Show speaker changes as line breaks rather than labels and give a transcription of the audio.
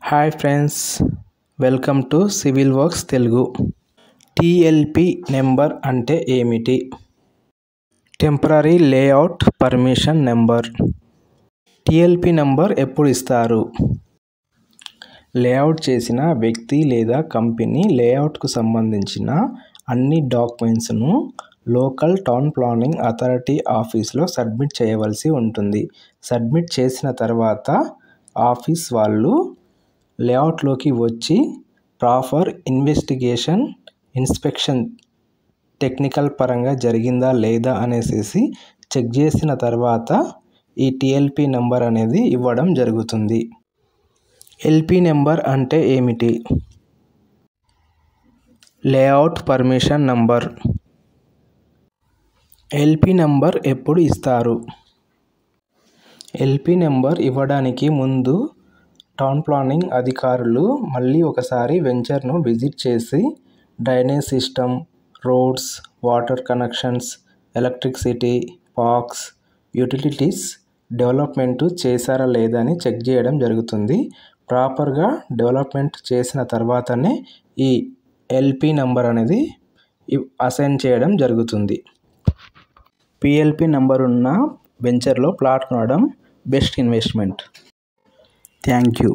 Hi friends, welcome to civil works Telugu. TLP number అంటే ఏమిటి? Temporary layout permission number. TLP number ఎప్పుడు ఇస్తారు? Layout చేసిన వ్యక్తి లేదా కంపెనీ లేఅవుట్కు సంబంధించిన అన్ని డాక్యుమెంట్స్ను లోకల్ టౌన్ ప్లానింగ్ అథారిటీ ఆఫీస్లో సబ్మిట్ చేయవలసి ఉంటుంది. సబ్మిట్ చేసిన తర్వాత ఆఫీస్ వాళ్ళు లేఅవుట్లోకి వచ్చి ప్రాపర్ ఇన్స్పెక్షన్ టెక్నికల్ పరంగా జరిగిందా లేదా అనేసి చెక్ చేసిన తర్వాత ఈ టిఎల్పి నెంబర్ అనేది ఇవ్వడం జరుగుతుంది. ఎల్పి నెంబర్ అంటే ఏమిటి? Layout permission number. LP number ఎప్పుడు ఇస్తారు? ఎల్పి నెంబర్ ఇవ్వడానికి ముందు టౌన్ ప్లానింగ్ అధికారులు మళ్ళీ ఒకసారి వెంచర్ను విజిట్ చేసి drainage system, roads, water connections, electricity, parks, utilities development చేశారా లేదా అని చెక్ చేయడం జరుగుతుంది. ప్రాపర్గా డెవలప్మెంట్ చేసిన తర్వాతనే ఈ ఎల్పి నెంబర్ అనేది అసైన్ చేయడం జరుగుతుంది. పిఎల్పి నెంబర్ ఉన్న వెంచర్లో ప్లాట్ కొనడం బెస్ట్ ఇన్వెస్ట్మెంట్. Thank you.